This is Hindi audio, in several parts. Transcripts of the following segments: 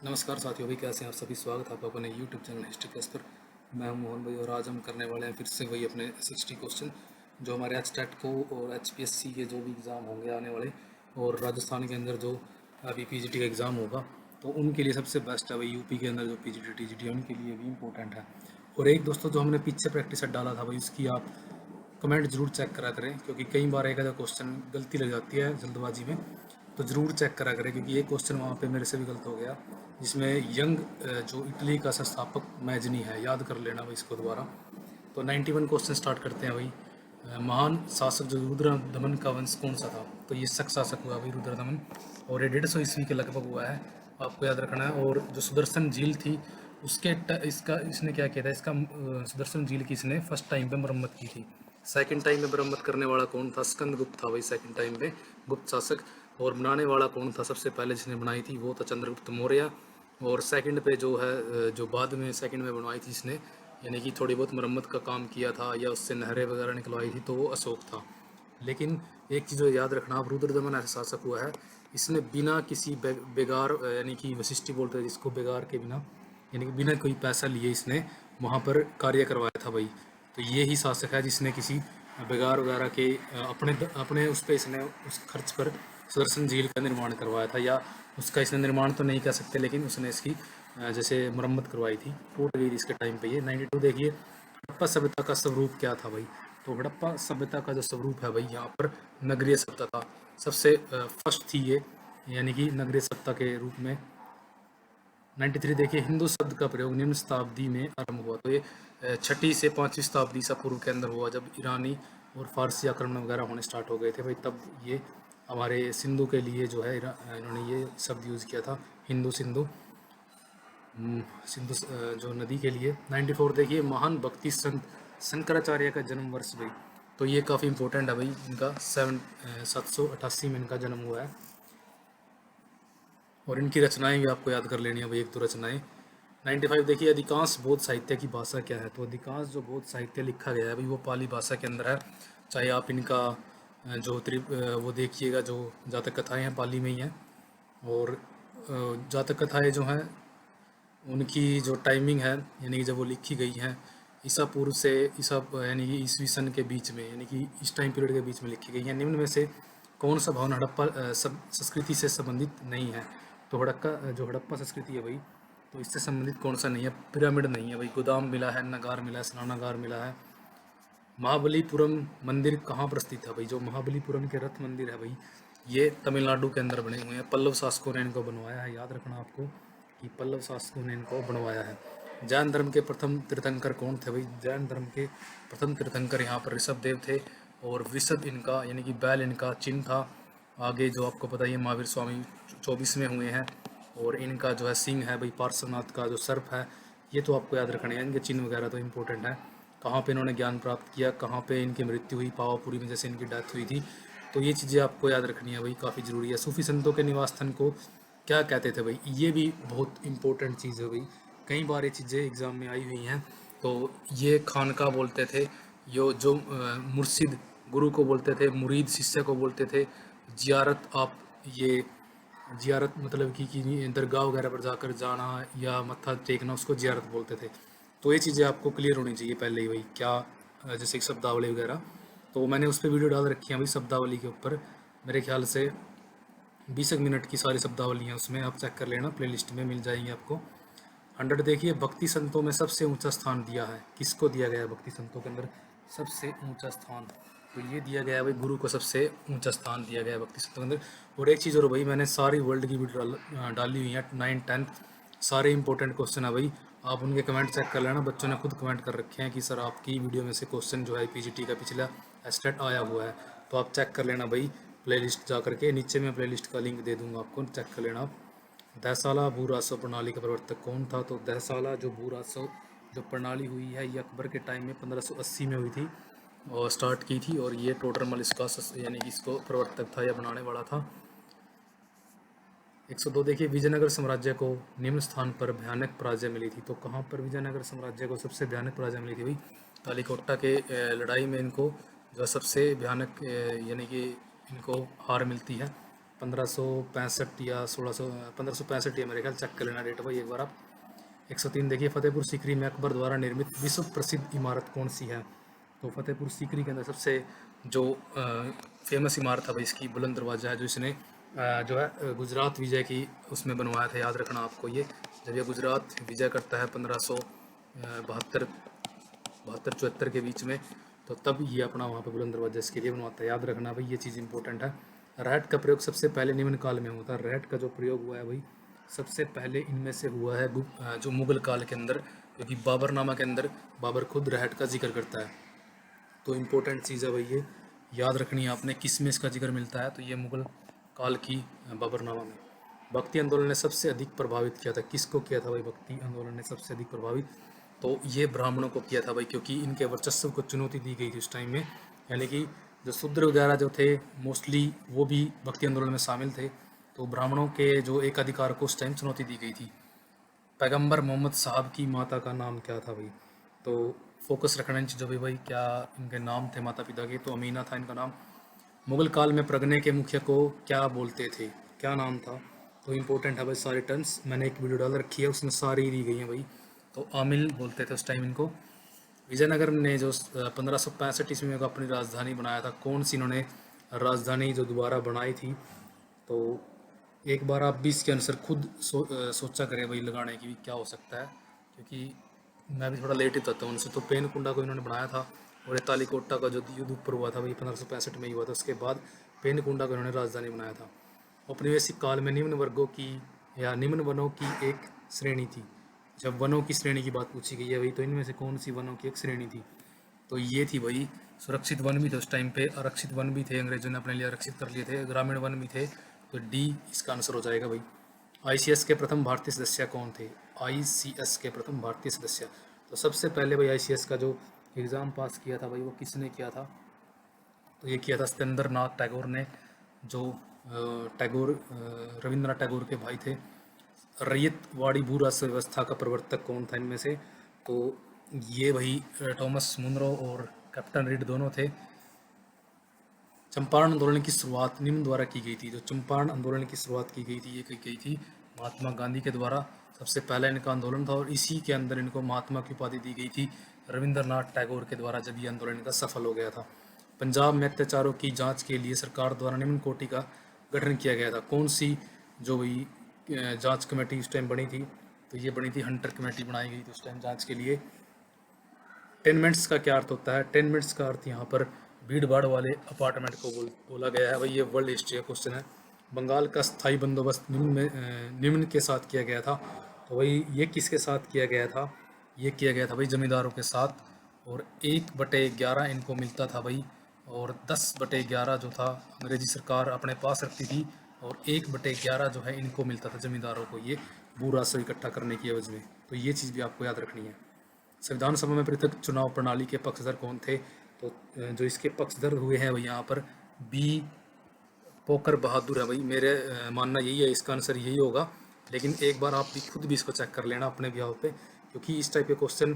नमस्कार साथियों, भाई कैसे हैं आप सभी। स्वागत है आपका अपने यूट्यूब चैनल हिस्ट्री क्लास पर। मैं हूं मोहन भाई और आज हम करने वाले हैं फिर से वही अपने 60 क्वेश्चन जो हमारे एचटेट को और एचपीएससी के जो भी एग्ज़ाम होंगे आने वाले, और राजस्थान के अंदर जो अभी पीजीटी का एग्ज़ाम होगा तो उनके लिए सबसे बेस्ट है। भाई यूपी के अंदर जो पीजीटी टीजीटी है उनके लिए भी इंपॉर्टेंट है। और एक दोस्तों जो हमने पीछे प्रैक्टिस सेट डाला था भाई, उसकी आप कमेंट जरूर चेक करा करें, क्योंकि कई बार एक आधा क्वेश्चन गलती लग जाती है जल्दबाजी में। तो ज़रूर चेक करा करें, क्योंकि ये क्वेश्चन वहाँ पे मेरे से भी गलत हो गया, जिसमें यंग जो इटली का संस्थापक मैजनी है, याद कर लेना भाई इसको दोबारा। तो 91 क्वेश्चन स्टार्ट करते हैं भाई। महान शासक जो रुद्रदमन का वंश कौन सा था? तो ये शक शासक हुआ भाई रुद्रदमन, और ये 150 ईस्वी के लगभग हुआ है, आपको याद रखना है। और जो सुदर्शन झील थी उसके इसका इसने क्या किया था, इसका सुदर्शन झील की इसने फर्स्ट टाइम पे मरम्मत की थी। सेकंड टाइम में मरम्मत करने वाला कौन था? स्कंदगुप्त था भाई सेकंड टाइम पे गुप्त शासक। और बनाने वाला कौन था? सबसे पहले जिसने बनाई थी वो था चंद्रगुप्त मौर्य। और सेकंड पे जो है जो बाद में सेकंड में बनवाई थी इसने, यानी कि थोड़ी बहुत मरम्मत का काम किया था या उससे नहरें वगैरह निकलवाई थी, तो वो अशोक था। लेकिन एक चीज़ याद रखना, आप रुद्रदमन ऐसा शासक हुआ है, इसने बिना किसी बेगार यानी कि वशिष्ठी बोलते हैं जिसको, बेगार के बिना, यानी कि बिना कोई पैसा लिए इसने वहाँ पर कार्य करवाया था भाई। तो ये ही शासक है जिसने किसी बेगार वगैरह के अपने अपने उस पर इसने उस खर्च पर सुदर्शन झील का निर्माण करवाया था। या उसका इसने निर्माण तो नहीं कह सकते, लेकिन उसने इसकी जैसे मरम्मत करवाई थी, टूट गई थी इसके टाइम पे ये। 92 देखिए, हड़प्पा सभ्यता का स्वरूप क्या था भाई? तो हड़प्पा सभ्यता का जो स्वरूप है भाई, यहाँ पर नगरीय सभ्यता था। सबसे फर्स्ट थी ये, यानी कि नगरीय सभ्यता के रूप में। 93 देखिए, हिंदू शब्द का प्रयोग निम्न शताब्दी में आरंभ हुआ। तो ये छठी से 5वीं शताब्दी ईसा पूर्व के अंदर हुआ, जब ईरानी और फारसी आक्रमण वगैरह होने स्टार्ट हो गए थे भाई, तब ये हमारे सिंधु के लिए जो है इन्होंने ये शब्द यूज़ किया था, हिंदू सिंधु। सिंधु जो नदी के लिए। 94 देखिए, महान भक्ति संत शंकराचार्य का जन्म वर्ष भाई। तो ये काफ़ी इंपॉर्टेंट है भाई, इनका 788 में इनका जन्म हुआ है। और इनकी रचनाएं भी आपको याद कर लेनी है भाई, एक दो रचनाएं। 95 देखिए, अधिकांश बौद्ध साहित्य की भाषा क्या है? तो अधिकांश जो बौद्ध साहित्य लिखा गया है भाई वो पाली भाषा के अंदर है। चाहे आप इनका वो देखिएगा, जो जातक कथाएं हैं पाली में ही हैं। और जातक कथाएं जो हैं उनकी जो टाइमिंग है, यानी कि जब वो लिखी गई हैं ईसा पूर्व से ईसा यानी कि ईसवी सन के बीच में, यानी कि इस टाइम पीरियड के बीच में लिखी गई हैं। निम्न में से कौन सा भवन हड़प्पा संस्कृति से संबंधित नहीं है? तो हड़प्पा जो हड़प्पा संस्कृति है भाई, तो इससे संबंधित कौन सा नहीं है? पिरामिड नहीं है भाई। गोदाम मिला है, नगार मिला है, स्नानागार मिला है। महाबलीपुरम मंदिर कहाँ पर स्थित है भाई? जो महाबलीपुरम के रथ मंदिर है भाई, ये तमिलनाडु के अंदर बने हुए हैं। पल्लव शासकों ने इनको बनवाया है, याद रखना आपको कि पल्लव शासकों ने इनको बनवाया है। जैन धर्म के प्रथम तीर्थंकर कौन थे भाई? जैन धर्म के प्रथम तीर्थंकर यहाँ पर ऋषभ देव थे, और वृषभ इनका यानी कि बैल इनका चिन्ह था। आगे जो आपको पता ही है, महावीर स्वामी 24वें हुए हैं, और इनका जो है सिंह है भाई, पार्श्वनाथ का जो सर्प है। ये तो आपको याद रखना है, इनके चिन्ह वगैरह तो इंपॉर्टेंट है। कहाँ पे इन्होंने ज्ञान प्राप्त किया, कहाँ पे इनकी मृत्यु हुई, पावापुरी में जैसे इनकी डेथ हुई थी। तो ये चीज़ें आपको याद रखनी है भाई, काफ़ी ज़रूरी है। सूफी संतों के निवास स्थल को क्या कहते थे भाई? ये भी बहुत इंपॉर्टेंट चीज़ है भाई, कई बार ये चीज़ें एग्ज़ाम में आई हुई हैं। तो ये खानका बोलते थे, जो मुर्शिद गुरु को बोलते थे, मुरीद शिष्य को बोलते थे। जियारत आप ये जियारत मतलब कि दरगाह वगैरह पर जाकर जाना या मत्था टेकना, उसको जियारत बोलते थे। तो ये चीज़ें आपको क्लियर होनी चाहिए पहले ही भाई, क्या जैसे कि शब्दावली वगैरह। तो मैंने उस पर वीडियो डाल रखी है भाई शब्दावली के ऊपर, मेरे ख्याल से 20 मिनट की सारी शब्दावली हैं उसमें, आप चेक कर लेना, प्लेलिस्ट में मिल जाएंगी आपको। 100 देखिए, भक्ति संतों में सबसे ऊंचा स्थान दिया है, किसको दिया गया है भक्ति संतों के अंदर सबसे ऊंचा स्थान? तो ये दिया गया है भाई, गुरु को सबसे ऊंचा स्थान दिया गया है भक्ति संतों के अंदर। और एक चीज़ और भाई, मैंने सारी वर्ल्ड की वीडियो डाली हुई है, 9 10 सारे इंपॉर्टेंट क्वेश्चन है भाई। आप उनके कमेंट चेक कर लेना, बच्चों ने खुद कमेंट कर रखे हैं कि सर आपकी वीडियो में से क्वेश्चन जो है पीजीटी का पिछला एस्टेट आया हुआ है। तो आप चेक कर लेना भाई, प्लेलिस्ट जा करके, नीचे मैं प्लेलिस्ट का लिंक दे दूंगा आपको, चेक कर लेना आप। दहसाला भू राजस्व प्रणाली का प्रवर्तक कौन था? तो दहसाला जो भू राजस्व जो प्रणाली हुई है, ये अकबर के टाइम में 1580 में हुई थी और स्टार्ट की थी, और ये टोडरमल इसका यानी कि इसको प्रवर्तक था या बनाने वाला था। 102 देखिए, विजयनगर साम्राज्य को निम्न स्थान पर भयानक पराजय मिली थी। तो कहाँ पर विजयनगर साम्राज्य को सबसे भयानक पराजय मिली थी भाई? तालीकोटा के लड़ाई में इनको जो सबसे भयानक यानी कि इनको हार मिलती है। 1565 या 1600, 1565 या मेरे ख्याल, चेक कर लेना डेट भाई एक बार आप। 103 देखिए, फतेहपुर सीकरी में अकबर द्वारा निर्मित विश्व प्रसिद्ध इमारत कौन सी है? तो फतेहपुर सीकरी के अंदर सबसे जो फेमस इमारत है भाई इसकी बुलंद दरवाज़ा है, जो इसने जो है गुजरात विजय की उसमें बनवाया था। याद रखना आपको ये, जब ये गुजरात विजय करता है 1572 74 के बीच में, तो तब ये अपना वहाँ पे बुलंद दरवाजा इसके लिए बनवाता है। याद रखना भाई, ये चीज़ इंपॉर्टेंट है। रहट का प्रयोग सबसे पहले निम्न काल में होता है। रहट का जो प्रयोग हुआ है भाई सबसे पहले इनमें से हुआ है जो मुगल काल के अंदर, क्योंकि बाबरनामा के अंदर बाबर खुद रहट का जिक्र करता है। तो इम्पोर्टेंट चीज़ है भाई ये, याद रखनी है आपने, किस में इसका जिक्र मिलता है, तो ये मुगल काल की बाबरनामा में। भक्ति आंदोलन ने सबसे अधिक प्रभावित किया था, किसको किया था भाई भक्ति आंदोलन ने सबसे अधिक प्रभावित? तो ये ब्राह्मणों को किया था भाई, क्योंकि इनके वर्चस्व को चुनौती दी गई थी उस टाइम में। यानी कि जो शूद्र वगैरह जो थे मोस्टली वो भी भक्ति आंदोलन में शामिल थे, तो ब्राह्मणों के जो एक अधिकार को उस टाइम चुनौती दी गई थी। पैगंबर मोहम्मद साहब की माता का नाम क्या था भाई? तो फोकस रखना इन चीज़ों पे भाई, क्या इनके नाम थे माता पिता के? तो अमीना था इनका नाम। मुगल काल में प्रगने के मुखिया को क्या बोलते थे, क्या नाम था? तो इम्पोर्टेंट है भाई सारे टर्म्स, मैंने एक वीडियो डाल रखी है उसमें सारी दी गई हैं भाई। तो आमिल बोलते थे उस टाइम इनको। विजयनगर ने जो 1565 ईस्वी में अपनी राजधानी बनाया था, कौन सी इन्होंने राजधानी जो दोबारा बनाई थी? तो एक बार आप भी इसके आंसर खुद सोचा करें भाई लगाने की भी क्या हो सकता है, क्योंकि मैं भी थोड़ा लेट ही बताता हूँ उनसे। तो पेनकुंडा को इन्होंने बनाया था, और ये तालीकोटा का जो युद्ध ऊपर हुआ था भाई 1565 में ही हुआ था, उसके बाद पेनकुंडा को इन्होंने राजधानी बनाया था। औपनिवेशिक काल में निम्न वर्गों की या निम्न वनों की एक श्रेणी थी। जब वनों की श्रेणी की बात पूछी गई है भाई, तो इनमें से कौन सी वनों की एक श्रेणी थी? तो ये थी भाई, सुरक्षित वन भी थे उस टाइम पे, आरक्षित वन भी थे, अंग्रेजों ने अपने लिए आरक्षित कर लिए थे, ग्रामीण वन भी थे। तो डी इसका आंसर हो जाएगा भाई। आईसीएस के प्रथम भारतीय सदस्य कौन थे? आईसीएस के प्रथम भारतीय सदस्य, तो सबसे पहले भाई आईसीएस का जो एग्ज़ाम पास किया था भाई वो किसने किया था? तो ये किया था सत्येंद्र नाथ टैगोर ने, जो रविंद्रनाथ टैगोर के भाई थे। रैयतवाड़ी भू राष्ट्र व्यवस्था का प्रवर्तक कौन था इनमें से? तो ये भाई थॉमस मुनरो और कैप्टन रीड दोनों थे। चंपारण आंदोलन की शुरुआत निम्न द्वारा की गई थी। जो चंपारण आंदोलन की शुरुआत की गई थी, ये की गई थी महात्मा गांधी के द्वारा। सबसे पहला इनका आंदोलन था, और इसी के अंदर इनको महात्मा की उपाधि दी गई थी रविंद्रनाथ टैगोर के द्वारा, जब ये आंदोलन इनका सफल हो गया था। पंजाब में अत्याचारों की जांच के लिए सरकार द्वारा निम्न कोटि का गठन किया गया था। कौन सी जो भाई जांच कमेटी उस टाइम बनी थी? तो ये बनी थी हंटर कमेटी, बनाई गई थी उस टाइम जांच के लिए। टेनमेंट्स का क्या अर्थ होता है? टेनमेंट्स का अर्थ यहाँ पर भीड़ भाड़ वाले अपार्टमेंट को बोला गया है भाई। ये वर्ल्ड हिस्ट्री का क्वेश्चन है। बंगाल का स्थायी बंदोबस्त निम्न के साथ किया गया था। तो भाई ये किसके साथ किया गया था? ये किया गया था भाई जमींदारों के साथ, और 1/11 इनको मिलता था भाई, और 10/11 जो था अंग्रेजी सरकार अपने पास रखती थी, और 1/11 जो है इनको मिलता था जमींदारों को, ये भू राजस्व इकट्ठा करने की एवज में। तो ये चीज़ भी आपको याद रखनी है। संविधान सभा में पृथक चुनाव प्रणाली के पक्षधर कौन थे? तो जो इसके पक्षधर हुए हैं भाई यहाँ पर बी पोकर बहादुर है भाई। मेरे मानना यही है, इसका आंसर यही होगा, लेकिन एक बार आप भी खुद भी इसको चेक कर लेना अपने बिहाव पे, क्योंकि इस टाइप के क्वेश्चन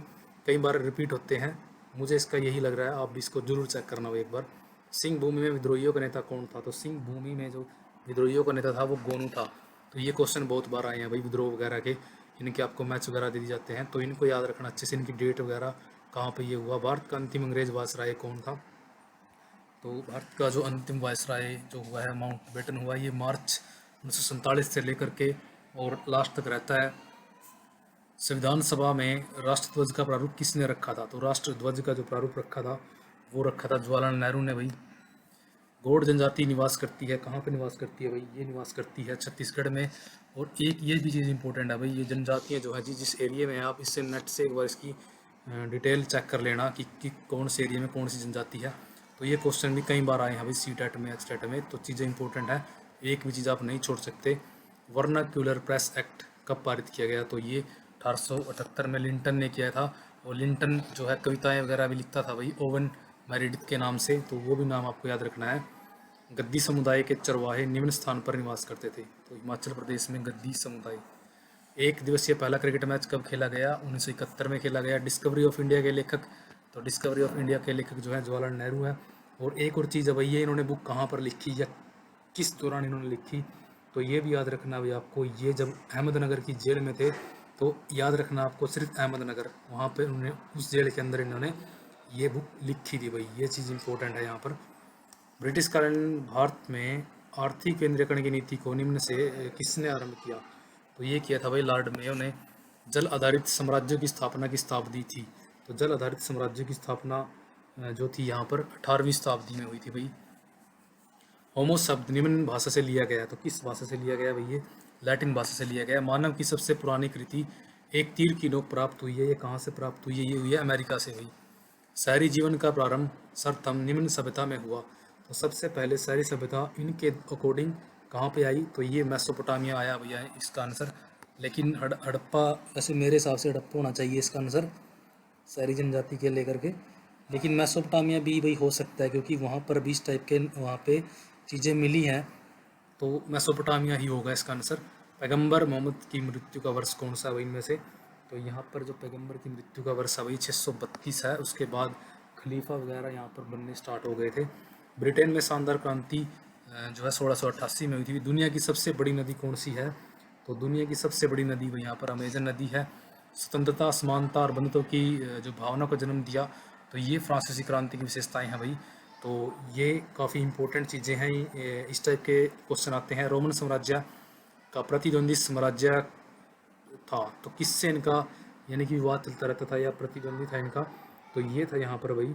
कई बार रिपीट होते हैं। मुझे इसका यही लग रहा है, आप भी इसको जरूर चेक करना हो एक बार। सिंह भूमि में विद्रोहियों का नेता कौन था? तो सिंह भूमि में जो विद्रोहियों का नेता था वो गोनू था। तो ये क्वेश्चन बहुत बार आए हैं भाई विद्रोह वगैरह के, इनके आपको मैच वगैरह दे दी जाते हैं, तो इनको याद रखना अच्छे से, इनकी डेट वगैरह कहाँ पे ये हुआ। भारत का अंतिम अंग्रेज वायसराय कौन था? तो भारत का जो अंतिम वायसराय जो हुआ है माउंटबेटन हुआ, ये मार्च 1947 से लेकर के और लास्ट तक रहता है। संविधान सभा में राष्ट्रध्वज का प्रारूप किसने रखा था? तो राष्ट्रध्वज का जो प्रारूप रखा था वो रखा था जवाहरलाल नेहरू ने भाई। गौड़ जनजाति निवास करती है, कहाँ पे निवास करती है भाई? ये निवास करती है छत्तीसगढ़ में। और एक ये भी चीज़ इंपॉर्टेंट है भाई, ये जनजातियाँ जो है जिस एरिया में है, आप इससे नेट से एक बार इसकी डिटेल चेक कर लेना कि कौन से एरिया में कौन सी जनजाति है। तो ये क्वेश्चन भी कई बार आए हैं भाई सी टेट में, एच टेट में, तो चीज़ें इंपॉर्टेंट है, एक भी चीज़ आप नहीं छोड़ सकते। वर्नाक्यूलर प्रेस एक्ट कब पारित किया गया? तो ये 1878 में लिंटन ने किया था। और लिंटन जो है कविताएं वगैरह भी लिखता था भाई ओवन मेरिडिथ के नाम से, तो वो भी नाम आपको याद रखना है। गद्दी समुदाय के चरवाहे निम्न स्थान पर निवास करते थे। तो हिमाचल प्रदेश में गद्दी समुदाय। एक दिवसीय पहला क्रिकेट मैच कब खेला गया? 1971 में खेला गया। डिस्कवरी ऑफ इंडिया के लेखक, तो डिस्कवरी ऑफ इंडिया के लेखक जो है जवाहरलाल नेहरू है। और एक और चीज़ है भाई, ये इन्होंने बुक कहाँ पर लिखी है? किस दौरान इन्होंने लिखी, तो ये भी याद रखना भाई आपको। ये जब अहमदनगर की जेल में थे, तो याद रखना आपको सिर्फ अहमदनगर, वहाँ पे उन्होंने उस जेल के अंदर इन्होंने ये बुक लिखी थी भाई। ये चीज़ इंपॉर्टेंट है यहाँ पर। ब्रिटिश काल भारत में आर्थिक केंद्रीकरण की नीति को निम्न से किसने आरंभ किया, तो ये किया था भाई लॉर्ड मेयो ने। जल आधारित साम्राज्यों की स्थापना किस शताब्दी थी, तो जल आधारित साम्राज्यों की स्थापना जो थी यहाँ पर 18वीं शताब्दी में हुई थी भाई। होमो शब्द निम्न भाषा से लिया गया, तो किस भाषा से लिया गया भाई, ये लैटिन भाषा से लिया गया। मानव की सबसे पुरानी कृति एक तीर की नोक प्राप्त हुई है, ये कहाँ से प्राप्त हुई है, ये हुई है अमेरिका से हुई। शहरी जीवन का प्रारंभ सर्वप्रथम निम्न सभ्यता में हुआ, तो सबसे पहले शहरी सभ्यता इनके अकॉर्डिंग कहाँ पे आई, तो ये मेसोपोटामिया आया भैया है इसका आंसर। लेकिन हड़प्पा, वैसे मेरे हिसाब से हड़प्पा होना चाहिए इसका आंसर शहरी जनजाति के लेकर के, लेकिन मेसोपोटामिया भी भाई हो सकता है, क्योंकि वहाँ पर भी इस टाइप के वहाँ पे चीज़ें मिली हैं, तो मेसोपोटामिया ही होगा इसका आंसर। पैगंबर मोहम्मद की मृत्यु का वर्ष कौन सा है भाई इनमें से, तो यहाँ पर जो पैगंबर की मृत्यु का वर्ष है वही 632 है। उसके बाद खलीफा वगैरह यहाँ पर बनने स्टार्ट हो गए थे। ब्रिटेन में शानदार क्रांति जो है 1688 में हुई थी। दुनिया की सबसे बड़ी नदी कौन सी है, तो दुनिया की सबसे बड़ी नदी भाई यहाँ पर अमेजन नदी है। स्वतंत्रता, समानता और बंधुत्व की जो भावना को जन्म दिया, तो ये फ्रांसीसी क्रांति की विशेषताएं हैं भाई। तो ये काफ़ी इंपॉर्टेंट चीज़ें हैं। इस टाइप के क्वेश्चन आते हैं। रोमन साम्राज्य का प्रतिद्वंदी साम्राज्य था, तो किससे इनका यानी कि विवाद चलता रहता था या प्रतिद्वंदी था इनका, तो ये था यहाँ पर भाई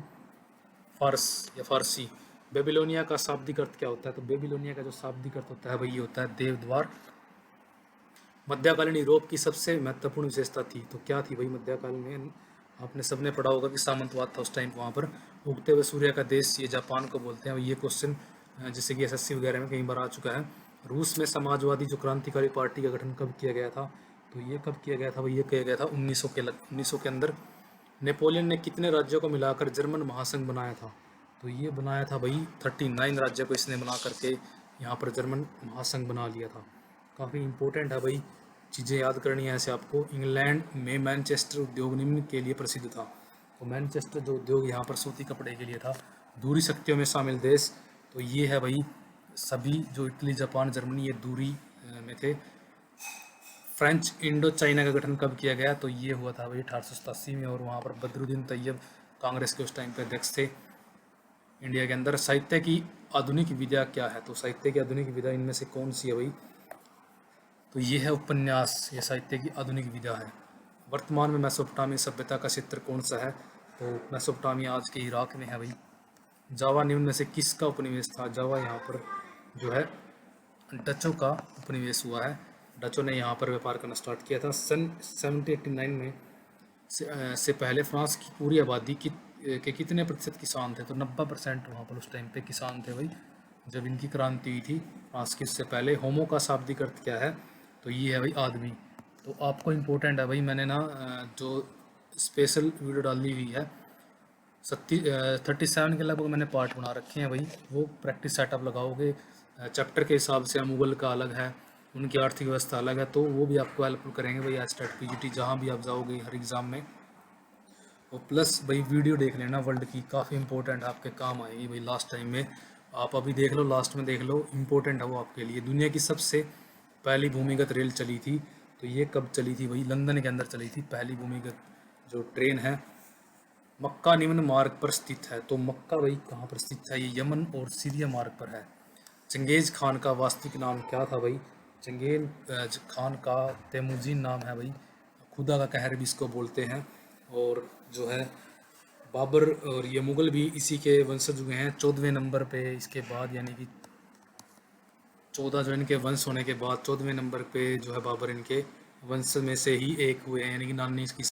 फारस या फारसी। बेबीलोनिया का शाब्दिक अर्थ क्या होता है, तो बेबीलोनिया का जो शाब्दिक अर्थ होता है भाई ये होता है देवद्वार। मध्यकालीन यूरोप की सबसे महत्वपूर्ण विशेषता थी, तो क्या थी भाई मध्यकालीन में, आपने सबने पढ़ा होगा कि सामंतवाद था उस टाइम वहाँ पर। उगते हुए सूर्य का देश ये जापान को बोलते हैं। ये क्वेश्चन जैसे कि एसएससी वगैरह में कई बार आ चुका है। रूस में समाजवादी जो क्रांतिकारी पार्टी का गठन कब किया गया था, तो ये कब किया गया था भाई, ये किया गया था 1900 के अंदर। नेपोलियन ने कितने राज्यों को मिलाकर जर्मन महासंघ बनाया था, तो ये बनाया था भाई 39 राज्यों को इसने बना करके यहाँ पर जर्मन महासंघ बना लिया था। काफ़ी इंपॉर्टेंट है भाई, चीज़ें याद करनी है ऐसे आपको। इंग्लैंड में मैनचेस्टर उद्योग निम्न के लिए प्रसिद्ध था, तो मैनचेस्टर जो उद्योग यहाँ पर सूती कपड़े के लिए था। दूरी शक्तियों में शामिल देश, तो ये है भाई सभी, जो इटली, जापान, जर्मनी, ये दूरी में थे। फ्रेंच इंडो चाइना का गठन कब किया गया, तो ये हुआ था भाई 1887 में, और वहाँ पर बदरुद्दीन तैयब कांग्रेस के उस टाइम पे अध्यक्ष थे इंडिया के अंदर। साहित्य की आधुनिक विधा क्या है, तो साहित्य की आधुनिक विधा इनमें से कौन सी है भाई, तो ये है उपन्यास, ये साहित्य की आधुनिक विधा है। वर्तमान में मेसोपोटामिया सभ्यता का क्षेत्र कौन सा है, तो मेसोपोटामिया आज के इराक में है भाई। जावा निम्न में से किसका उपनिवेश था, जावा यहाँ पर जो है डचों का उपनिवेश हुआ है। डचों ने यहाँ पर व्यापार करना स्टार्ट किया था। सन 1789 में से पहले फ्रांस की पूरी आबादी के कितने प्रतिशत किसान थे, तो 90% वहाँ पर उस टाइम पे किसान थे भाई जब इनकी क्रांति हुई थी फ्रांस की। उससे पहले होमो का शाब्दिक अर्थ क्या है, तो ये है भाई आदमी। तो आपको इम्पोर्टेंट है भाई, मैंने ना जो स्पेशल वीडियो डाली हुई है 37 के लगभग मैंने पार्ट बना रखे हैं भाई, वो प्रैक्टिस सेटअप लगाओगे चैप्टर के हिसाब से। मुगल का अलग है, उनकी आर्थिक व्यवस्था अलग है, तो वो भी आपको हेल्पफुल करेंगे भाई आज टेट पीजीटी जहाँ भी आप जाओगे हर एग्ज़ाम में। और प्लस भाई वीडियो देख लेना वर्ल्ड की, काफ़ी इंपॉर्टेंट आपके काम आएगी भाई लास्ट टाइम में। आप अभी देख लो, लास्ट में देख लो, इंपॉर्टेंट है वो आपके लिए। दुनिया की सबसे पहली भूमिगत रेल चली थी, तो ये कब चली थी भाई, लंदन के अंदर चली थी पहली भूमिगत जो ट्रेन है। मक्का निम्न मार्ग पर स्थित है, तो मक्का भाई कहाँ पर स्थित है, ये यमन और सीरिया मार्ग पर है। चंगेज खान का वास्तविक नाम क्या था भाई, चंगेज खान का तैमूजीन नाम है भाई, खुदा का कहर भी इसको बोलते हैं। और जो है बाबर और ये मुग़ल भी इसी के वंशज हुए हैं। 14वें नंबर पे इसके बाद, यानी कि 14 जो इनके वंश होने के बाद 14वें नंबर पे जो है बाबर इनके वंश में से ही एक हुए हैं, यानी कि नानी इसकी